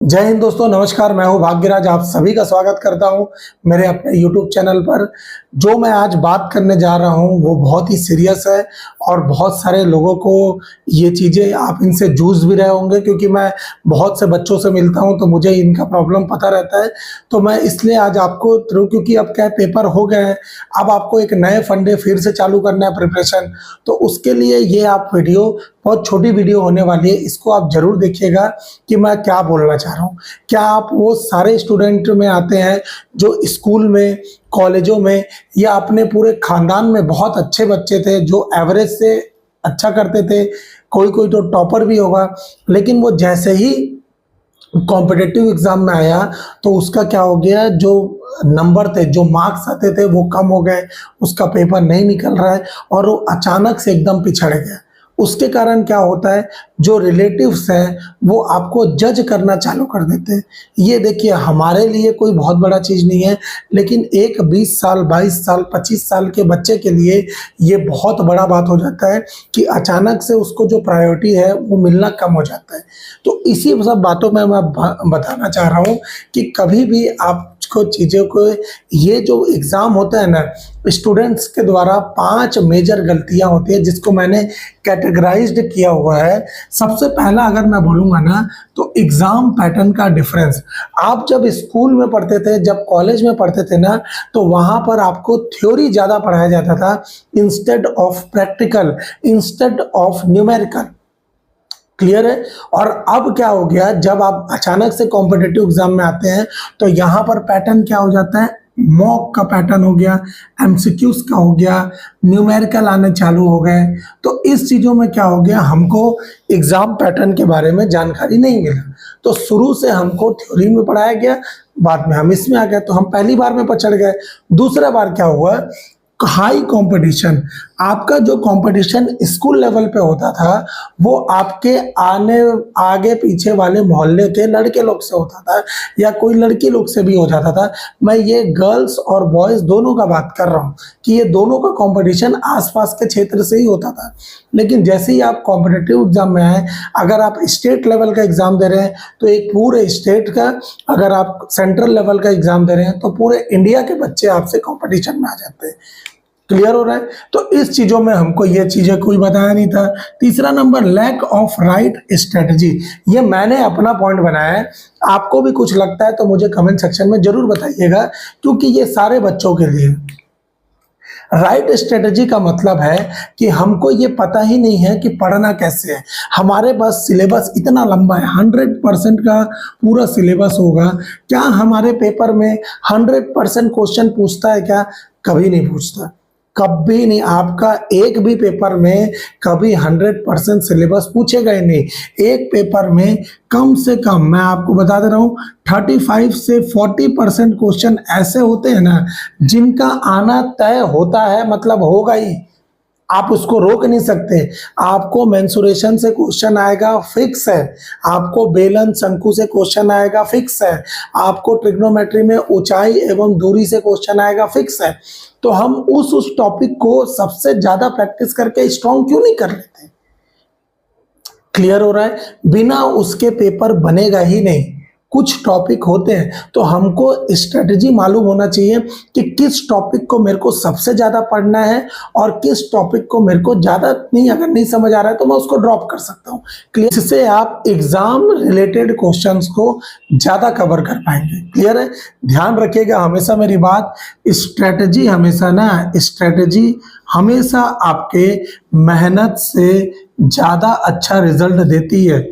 जय हिंद दोस्तों, नमस्कार। मैं हूं भाग्यराज, आप सभी का स्वागत करता हूं मेरे अपने YouTube चैनल पर। जो मैं आज बात करने जा रहा हूं वो बहुत ही सीरियस है और बहुत सारे लोगों को ये चीज़ें आप इनसे जूझ भी रहे होंगे, क्योंकि मैं बहुत से बच्चों से मिलता हूं तो मुझे इनका प्रॉब्लम पता रहता है। तो मैं इसलिए आज आपको थ्रू, क्योंकि अब क्या पेपर हो गए हैं, अब आपको एक नए फंडे फिर से चालू करना है प्रिपरेशन। तो उसके लिए ये आप वीडियो, बहुत छोटी वीडियो होने वाली है, इसको आप ज़रूर देखिएगा कि मैं क्या बोलना चाह रहा हूँ। क्या आप वो सारे स्टूडेंट में आते हैं जो स्कूल में, कॉलेजों में या अपने पूरे खानदान में बहुत अच्छे बच्चे थे, जो एवरेज से अच्छा करते थे, कोई कोई तो टॉपर भी होगा, लेकिन वो जैसे ही कॉम्पिटिटिव एग्जाम में आया तो उसका क्या हो गया, जो नंबर थे, जो मार्क्स आते थे वो कम हो गए, उसका पेपर नहीं निकल रहा है और वो अचानक से एकदम पिछड़ गया। उसके कारण क्या होता है, जो रिलेटिव्स हैं वो आपको जज करना चालू कर देते हैं। ये देखिए, हमारे लिए कोई बहुत बड़ा चीज़ नहीं है, लेकिन एक 20 साल, 22 साल, 25 साल के बच्चे के लिए ये बहुत बड़ा बात हो जाता है कि अचानक से उसको जो प्रायोरिटी है वो मिलना कम हो जाता है। तो इसी सब बातों में मैं बताना चाह रहा हूँ कि कभी भी आपको चीज़ों को, ये जो एग्ज़ाम होता है ना, स्टूडेंट्स के द्वारा 5 मेजर गलतियां होती है जिसको मैंने कैटेगराइज्ड किया हुआ है। सबसे पहला अगर मैं बोलूँगा ना, तो एग्ज़ाम पैटर्न का डिफरेंस। आप जब स्कूल में पढ़ते थे, जब कॉलेज में पढ़ते थे ना, तो वहाँ पर आपको थ्योरी ज़्यादा पढ़ाया जाता था instead of practical, instead of numerical. Clear है। और अब क्या हो गया, जब आप अचानक से कॉम्पिटिटिव एग्जाम में आते हैं तो यहाँ पर पैटर्न क्या हो जाता है, मॉक का पैटर्न हो गया, एमसीक्यूज का हो गया, न्यूमेरिकल आने चालू हो गए। तो इस चीज़ों में क्या हो गया, हमको एग्जाम पैटर्न के बारे में जानकारी नहीं मिला। तो शुरू से हमको थ्योरी में पढ़ाया गया, बाद में हम इसमें आ गए तो हम पहली बार में पछड़ गए। दूसरा बार क्या हुआ, हाई कंपटीशन। आपका जो कंपटीशन स्कूल लेवल पे होता था वो आपके आगे पीछे वाले मोहल्ले के लड़के लोग से होता था या कोई लड़की लोग से भी हो जाता था। मैं ये गर्ल्स और बॉयज दोनों का बात कर रहा हूँ कि ये दोनों का कंपटीशन आसपास के क्षेत्र से ही होता था। लेकिन जैसे ही आप कॉम्पिटिटिव एग्जाम में आए, अगर आप स्टेट लेवल का एग्जाम दे रहे हैं तो एक पूरे स्टेट का, अगर आप सेंट्रल लेवल का एग्जाम दे रहे हैं तो पूरे इंडिया के बच्चे आपसे कंपटीशन में आ जाते हैं। क्लियर हो रहा है। तो इस चीजों में हमको ये चीजें कोई बताया नहीं था। तीसरा number, lack of right strategy. ये मैंने अपना पॉइंट बनाया है, आपको भी कुछ लगता है तो मुझे कमेंट सेक्शन में जरूर बताइएगा, क्योंकि ये सारे बच्चों के लिए। राइट स्ट्रेटजी का मतलब है कि हमको ये पता ही नहीं है कि पढ़ना कैसे है। हमारे पास सिलेबस इतना लंबा है, 100% का पूरा सिलेबस होगा। क्या हमारे पेपर में 100% क्वेश्चन पूछता है क्या? कभी नहीं पूछता, कभी नहीं। आपका एक भी पेपर में कभी 100% सिलेबस पूछेगा ही नहीं। एक पेपर में कम से कम, मैं आपको बता दे रहा हूँ, 35 से 40% क्वेश्चन ऐसे होते हैं ना जिनका आना तय होता है, मतलब होगा ही, आप उसको रोक नहीं सकते। आपको मेंसुरेशन से क्वेश्चन आएगा, फिक्स है। आपको बेलन शंकु से क्वेश्चन आएगा, फिक्स है। आपको ट्रिग्नोमेट्री में ऊंचाई एवं दूरी से क्वेश्चन आएगा, फिक्स है। तो हम उस टॉपिक को सबसे ज्यादा प्रैक्टिस करके स्ट्रॉन्ग क्यों नहीं कर लेते? क्लियर हो रहा है। बिना उसके पेपर बनेगा ही नहीं। कुछ टॉपिक होते हैं तो हमको स्ट्रेटजी मालूम होना चाहिए कि किस टॉपिक को मेरे को सबसे ज्यादा पढ़ना है और किस टॉपिक को मेरे को ज्यादा नहीं, अगर नहीं समझ आ रहा है तो मैं उसको ड्रॉप कर सकता हूँ। क्लियर। इससे आप एग्जाम रिलेटेड क्वेश्चंस को ज्यादा कवर कर पाएंगे। क्लियर है। ध्यान रखिएगा हमेशा मेरी बात, स्ट्रेटजी हमेशा आपके मेहनत से ज्यादा अच्छा रिजल्ट देती है।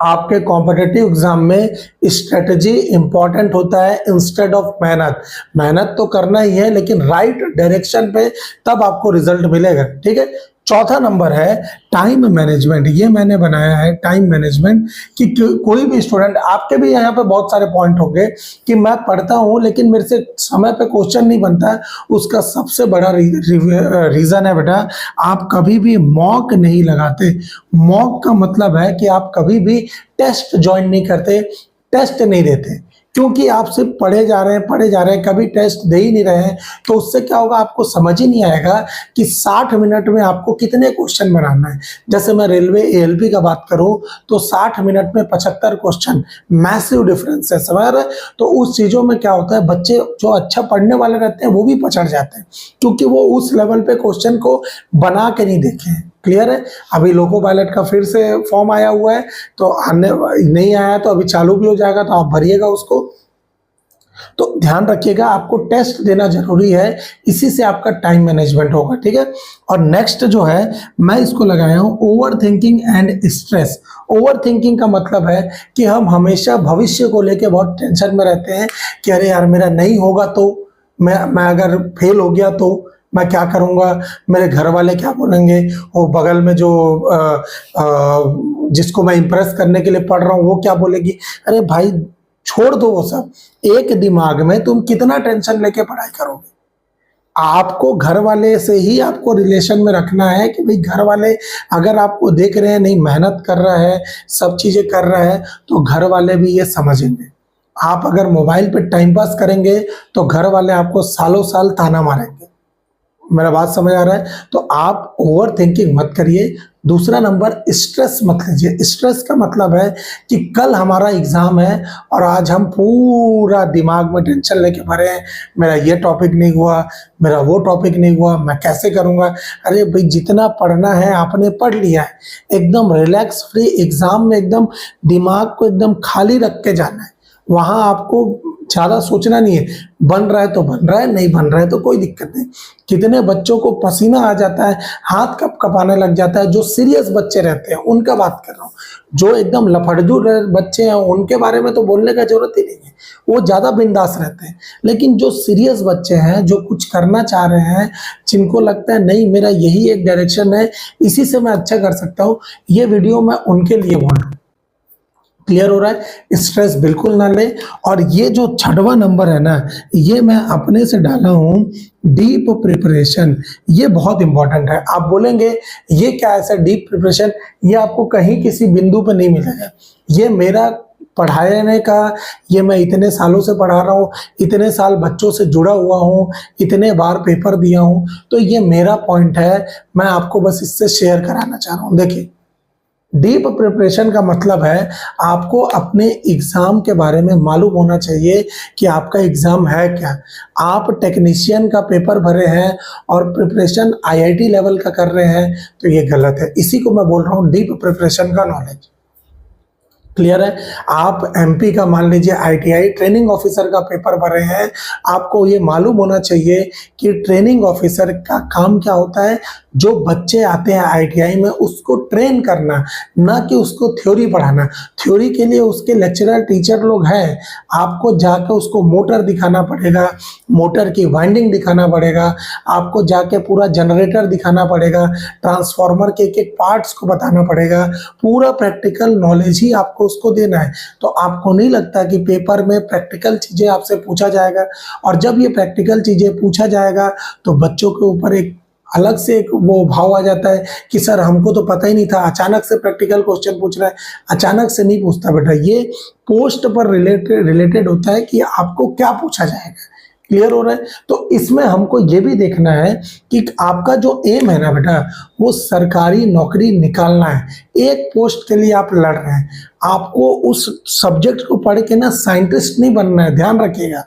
आपके कॉम्पिटिटिव एग्जाम में स्ट्रेटजी इंपॉर्टेंट होता है इंस्टेड ऑफ मेहनत। मेहनत तो करना ही है, लेकिन राइट डायरेक्शन पे, तब आपको रिजल्ट मिलेगा। ठीक है। चौथा नंबर है टाइम मैनेजमेंट। ये मैंने बनाया है टाइम मैनेजमेंट कि कोई भी स्टूडेंट, आपके भी यहाँ पे बहुत सारे पॉइंट होंगे कि मैं पढ़ता हूँ लेकिन मेरे से समय पे क्वेश्चन नहीं बनता है। उसका सबसे बड़ा रीजन है बेटा, आप कभी भी मॉक नहीं लगाते। मॉक का मतलब है कि आप कभी भी टेस्ट ज्वाइन नहीं करते, टेस्ट नहीं देते। क्योंकि आप सिर्फ पढ़े जा रहे हैं, कभी टेस्ट दे ही नहीं रहे हैं, तो उससे क्या होगा, आपको समझ ही नहीं आएगा कि 60 मिनट में आपको कितने क्वेश्चन बनाना है। जैसे मैं रेलवे एएलपी का बात करूं तो 60 मिनट में 75 क्वेश्चन, मैसिव डिफरेंस है, समझ रहे हैं? तो उस चीज़ों में क्या होता है, बच्चे जो अच्छा पढ़ने वाले रहते हैं वो भी पछड़ जाते हैं, क्योंकि वो उस लेवल पे क्वेश्चन को बना के नहीं देखे हैं। क्लियर है? अभी लोको पायलट का फिर से फॉर्म आया हुआ है, तो आने नहीं आया तो अभी चालू भी हो जाएगा, तो आप भरिएगा उसको। तो ध्यान रखिएगा, आपको टेस्ट देना जरूरी है, इसी से आपका टाइम मैनेजमेंट होगा, ठीक है। और नेक्स्ट जो है, मैं इसको लगाया हूं over thinking and stress. Over thinking का मतलब है कि हम हमेशा भविष्य को लेकर बहुत टेंशन में रहते हैं कि अरे यार मेरा नहीं होगा तो, मैं अगर फेल हो गया तो मैं क्या करूंगा, मेरे घर वाले क्या बोलेंगे, वो बगल में जो जिसको मैं इंप्रेस करने के लिए पढ़ रहा हूँ वो क्या बोलेगी। अरे भाई छोड़ दो वो सब, एक दिमाग में तुम कितना टेंशन लेके पढ़ाई करोगे। आपको घर वाले से ही आपको रिलेशन में रखना है कि भाई घर वाले अगर आपको देख रहे हैं नहीं मेहनत कर रहा है, सब चीजें कर रहा है, तो घर वाले भी ये समझेंगे। आप अगर मोबाइल पे टाइम पास करेंगे तो घर वाले आपको सालों साल ताना मारेंगे। मेरा बात समझ आ रहा है? तो आप ओवर थिंकिंग मत करिए। दूसरा नंबर, स्ट्रेस मत लीजिए। स्ट्रेस का मतलब है कि कल हमारा एग्जाम है और आज हम पूरा दिमाग में टेंशन लेके भरे हैं, मेरा ये टॉपिक नहीं हुआ, मेरा वो टॉपिक नहीं हुआ, मैं कैसे करूंगा। अरे भाई जितना पढ़ना है आपने पढ़ लिया है, एकदम रिलैक्स फ्री एग्जाम में एकदम दिमाग को एकदम खाली रख के जाना है। वहां आपको ज्यादा सोचना नहीं है, बन रहा है तो बन रहा है, नहीं बन रहा है तो कोई दिक्कत नहीं। कितने बच्चों को पसीना आ जाता है, हाथ कपकपाने लग जाता है, जो सीरियस बच्चे रहते हैं उनका बात कर रहा हूँ। जो एकदम लफड़जू बच्चे हैं उनके बारे में तो बोलने का जरूरत ही नहीं है, वो ज्यादा बिंदास रहते हैं। लेकिन जो सीरियस बच्चे हैं, जो कुछ करना चाह रहे हैं, जिनको लगता है नहीं मेरा यही एक डायरेक्शन है, इसी से मैं अच्छा कर सकता हूँ, ये वीडियो मैं उनके लिए बोल रहा हूँ। क्लियर हो रहा है? स्ट्रेस बिल्कुल ना ले। और ये जो 6वां नंबर है ना, ये मैं अपने से डाला हूं, डीप प्रिपरेशन। ये बहुत इंपॉर्टेंट है। आप बोलेंगे ये क्या ऐसा डीप प्रिपरेशन, ये आपको कहीं किसी बिंदु पर नहीं मिलेगा। ये मेरा पढ़ाने का, ये मैं इतने सालों से पढ़ा रहा हूँ, इतने साल बच्चों से जुड़ा हुआ हूँ, इतने बार पेपर दिया हूँ, तो ये मेरा पॉइंट है, मैं आपको बस इससे शेयर कराना चाह रहा हूँ। देखिए, डीप प्रिपरेशन का मतलब है आपको अपने एग्जाम के बारे में मालूम होना चाहिए कि आपका एग्जाम है क्या। आप टेक्नीशियन का पेपर भरे हैं और प्रिपरेशन आईआईटी लेवल का कर रहे हैं, तो ये गलत है। इसी को मैं बोल रहा हूँ डीप प्रिपरेशन का नॉलेज। क्लियर है? आप एमपी का मान लीजिए आईटीआई ट्रेनिंग ऑफिसर का पेपर भर रहे हैं, आपको ये मालूम होना चाहिए कि ट्रेनिंग ऑफिसर का काम क्या होता है। जो बच्चे आते हैं आईटीआई में उसको ट्रेन करना, ना कि उसको थ्योरी पढ़ाना। थ्योरी के लिए उसके लेक्चरर टीचर लोग हैं, आपको जाकर उसको मोटर दिखाना पड़ेगा, मोटर की वाइंडिंग दिखाना पड़ेगा, आपको जाके पूरा जनरेटर दिखाना पड़ेगा, ट्रांसफार्मर के एक एक पार्ट्स को बताना पड़ेगा, पूरा प्रैक्टिकल नॉलेज ही आपको उसको देना है। तो आपको नहीं लगता कि पेपर में प्रैक्टिकल चीजें आपसे पूछा जाएगा, और जब ये प्रैक्टिकल चीजें पूछा जाएगा तो बच्चों के ऊपर एक अलग से एक वो भाव आ जाता है कि सर हमको तो पता ही नहीं था, अचानक से प्रैक्टिकल क्वेश्चन पूछ रहा है। अचानक से नहीं पूछता बेटा, ये पोस्ट पर रिलेटेड होता है कि आपको क्या पूछा जाएगा। क्लियर हो रहा है? तो इसमें हमको ये भी देखना है कि आपका जो एम है ना बेटा, वो सरकारी नौकरी निकालना है। एक पोस्ट के लिए आप लड़ रहे हैं, आपको उस सब्जेक्ट को पढ़ के ना साइंटिस्ट नहीं बनना है, ध्यान रखिएगा।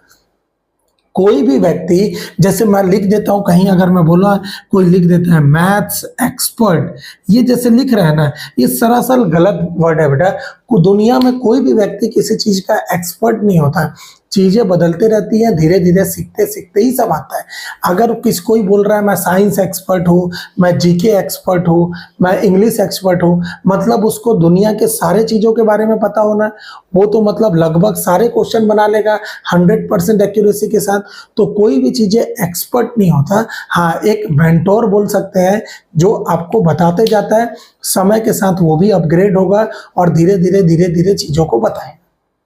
कोई भी व्यक्ति, जैसे मैं लिख देता हूं कहीं, अगर मैं बोला कोई लिख देता है मैथ्स एक्सपर्ट, ये जैसे लिख रहा है ना, ये सरासर गलत वर्ड है बेटा। दुनिया में कोई भी व्यक्ति किसी चीज का एक्सपर्ट नहीं होता। चीजें बदलते रहती हैं, धीरे धीरे सीखते सीखते ही सब आता है। अगर कोई बोल रहा है मैं साइंस एक्सपर्ट हूँ, मैं जीके एक्सपर्ट हूँ, मैं इंग्लिश एक्सपर्ट हूँ, मतलब उसको दुनिया के सारे चीजों के बारे में पता होना। वो तो मतलब लगभग सारे क्वेश्चन बना लेगा 100% एक्यूरेसी के साथ। तो कोई भी चीजें एक्सपर्ट नहीं होता। हाँ, एक मेंटोर बोल सकते हैं जो आपको बताते जाता है, समय के साथ वो भी अपग्रेड होगा और धीरे धीरे चीजों को बताएगा।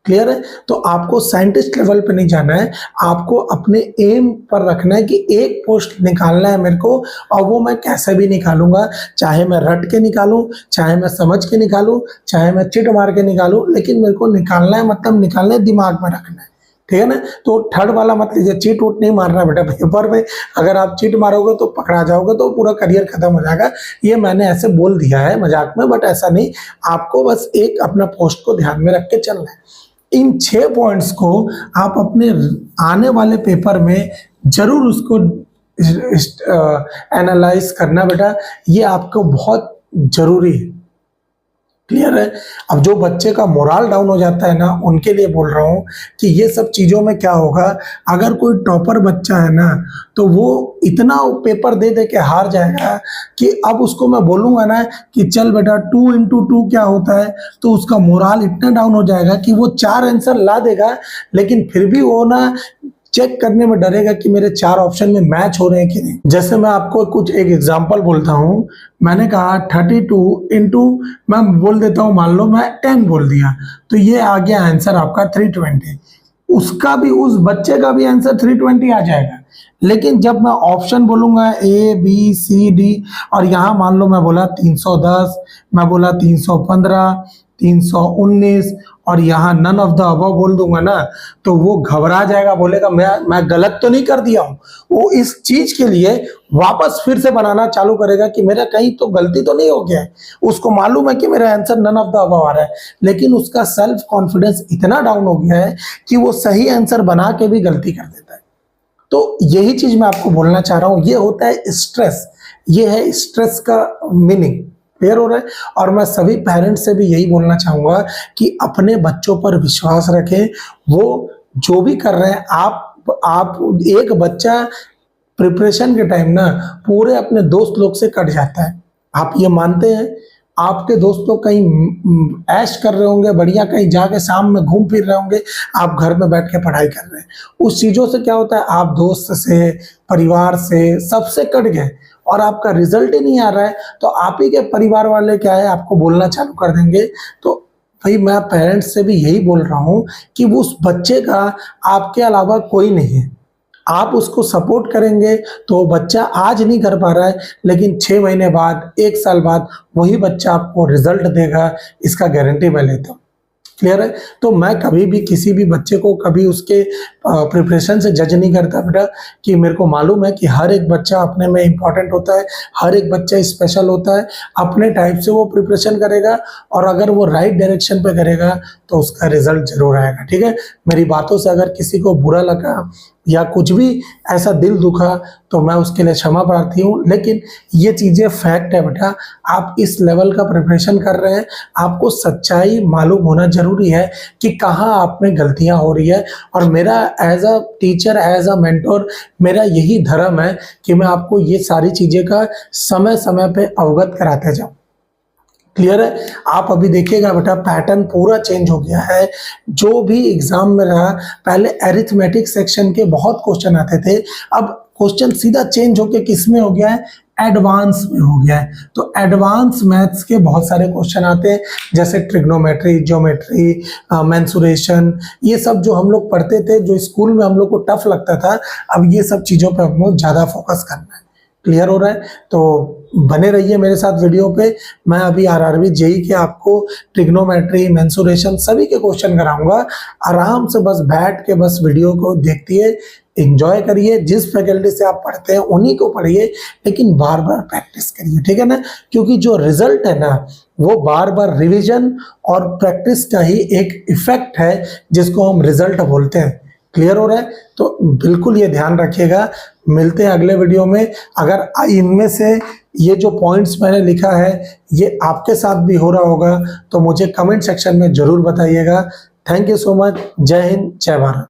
क्लियर है? तो आपको साइंटिस्ट लेवल पे नहीं जाना है, आपको अपने एम पर रखना है कि एक पोस्ट निकालना है मेरे को, और वो मैं कैसे भी निकालूंगा, चाहे मैं रट के निकालूं, चाहे मैं समझ के निकालूं, चाहे मैं चिट मार के निकालूं, लेकिन मेरे को निकालना है, मतलब निकालना है, दिमाग में रखना है। ठीक है ना? तो थर्ड वाला मत लीजिए, चीट उट नहीं मारना बेटा पेपर में। अगर आप चीट मारोगे तो पकड़ा जाओगे, तो पूरा करियर खत्म हो जाएगा। ये मैंने ऐसे बोल दिया है मजाक में, बट ऐसा नहीं, आपको बस एक अपना पोस्ट को ध्यान में रख के चलना है। इन 6 पॉइंट्स को आप अपने आने वाले पेपर में जरूर उसको एनालाइज करना बेटा, ये आपको बहुत जरूरी है। क्लियर है? अब जो बच्चे का मोरल डाउन हो जाता है ना, उनके लिए बोल रहा हूँ कि ये सब चीज़ों में क्या होगा, अगर कोई टॉपर बच्चा है ना, तो वो इतना पेपर दे दे के हार जाएगा कि अब उसको मैं बोलूँगा ना कि चल बेटा 2 into 2 क्या होता है, तो उसका मोरल इतना डाउन हो जाएगा कि वो 4 आंसर ला देगा, लेकिन फिर भी वो ना चेक करने में डरेगा कि मेरे 4 ऑप्शन में मैच हो रहे हैं कि नहीं। जैसे मैं आपको कुछ एक एग्जांपल बोलता हूँ, मैंने कहा 32 इंटू, मैं बोल देता हूँ, मान लो मैं 10 बोल दिया, तो ये आ गया आंसर आपका 320। उसका भी, उस बच्चे का भी आंसर 320 आ जाएगा। लेकिन जब मैं ऑप्शन बोलूंगा A B C D, और यहाँ मान लो मैं बोला 310, मैं बोला 315, 319, और यहाँ नन ऑफ द अबव बोल दूंगा ना, तो वो घबरा जाएगा, बोलेगा मैं गलत तो नहीं कर दिया हूँ। वो इस चीज के लिए वापस फिर से बनाना चालू करेगा कि मेरा कहीं तो गलती तो नहीं हो गया है। उसको मालूम है कि मेरा answer none of the above आ रहा है, लेकिन उसका सेल्फ कॉन्फिडेंस इतना डाउन हो गया है कि वो सही आंसर बना के भी गलती कर देता है। तो यही चीज मैं आपको बोलना चाह रहा हूं, ये होता है स्ट्रेस, ये है स्ट्रेस का मीनिंग। क्लियर हो रहा है? और मैं सभी पेरेंट्स से भी यही बोलना चाहूंगा कि अपने बच्चों पर विश्वास रखें, वो जो भी कर रहे हैं। आप एक बच्चा प्रिपरेशन के टाइम ना पूरे अपने दोस्त लोग से कट जाता है, आप ये मानते हैं? आपके दोस्त लोग कहीं ऐश कर रहे होंगे बढ़िया, कहीं जाके शाम में घूम फिर रहे होंगे, आप घर में बैठ के पढ़ाई कर रहे हैं। उस चीज़ों से क्या होता है, आप दोस्त से, परिवार से, सबसे कट गए, और आपका रिजल्ट ही नहीं आ रहा है, तो आप ही के परिवार वाले क्या है, आपको बोलना चालू कर देंगे। तो भाई मैं पेरेंट्स से भी यही बोल रहा हूँ कि उस बच्चे का आपके अलावा कोई नहीं है, आप उसको सपोर्ट करेंगे तो बच्चा आज नहीं कर पा रहा है, लेकिन 6 महीने बाद, 1 साल बाद वही बच्चा आपको रिजल्ट देगा, इसका गारंटी मैं लेता हूँ। क्लियर है? तो मैं कभी भी किसी भी बच्चे को कभी उसके प्रिपरेशन से जज नहीं करता बेटा, कि मेरे को मालूम है कि हर एक बच्चा अपने में इंपॉर्टेंट होता है, हर एक बच्चा स्पेशल होता है, अपने टाइप से वो प्रिपरेशन करेगा, और अगर वो राइट डायरेक्शन पे करेगा तो उसका रिजल्ट जरूर आएगा। ठीक है? मेरी बातों से अगर किसी को बुरा लगा या कुछ भी ऐसा दिल दुखा, तो मैं उसके लिए क्षमा प्रार्थी हूँ, लेकिन ये चीज़ें फैक्ट है बेटा। आप इस लेवल का प्रिपरेशन कर रहे हैं, आपको सच्चाई मालूम होना जरूरी है कि कहाँ आप में गलतियाँ हो रही है। और मेरा as a teacher, as a mentor, मेरा यही धर्म है कि मैं आपको ये सारी चीज़ें का समय समय पे अवगत कराते जाऊँ। क्लियर है? आप अभी देखिएगा बेटा, पैटर्न पूरा चेंज हो गया है। जो भी एग्जाम में रहा, पहले अरिथमेटिक सेक्शन के बहुत क्वेश्चन आते थे, अब क्वेश्चन सीधा चेंज होके किस में हो गया है, एडवांस में हो गया है। तो एडवांस मैथ्स के बहुत सारे क्वेश्चन आते हैं, जैसे ट्रिग्नोमेट्री, ज्योमेट्री, मेंसुरेशन, ये सब जो हम लोग पढ़ते थे, जो स्कूल में हम लोग को टफ लगता था, अब ये सब चीज़ों पर हम लोग ज़्यादा फोकस करना है। क्लियर हो रहा है? तो बने रहिए मेरे साथ वीडियो पे। मैं अभी आरआरबी जेई के आपको ट्रिग्नोमेट्री, मेंसुरेशन सभी के क्वेश्चन कराऊंगा। आराम से बस बैठ के बस वीडियो को देखिए, एंजॉय करिए। जिस फैकल्टी से आप पढ़ते हैं उन्हीं को पढ़िए, लेकिन बार बार प्रैक्टिस करिए। ठीक है ना? क्योंकि जो रिजल्ट है ना, वो बार बार रिविजन और प्रैक्टिस का ही एक इफेक्ट है, जिसको हम रिजल्ट बोलते हैं। क्लियर हो रहा है? तो बिल्कुल ये ध्यान रखिएगा। मिलते हैं अगले वीडियो में। अगर इनमें से ये जो पॉइंट्स मैंने लिखा है ये आपके साथ भी हो रहा होगा, तो मुझे कमेंट सेक्शन में जरूर बताइएगा। Thank you so much. जय हिंद, जय भारत।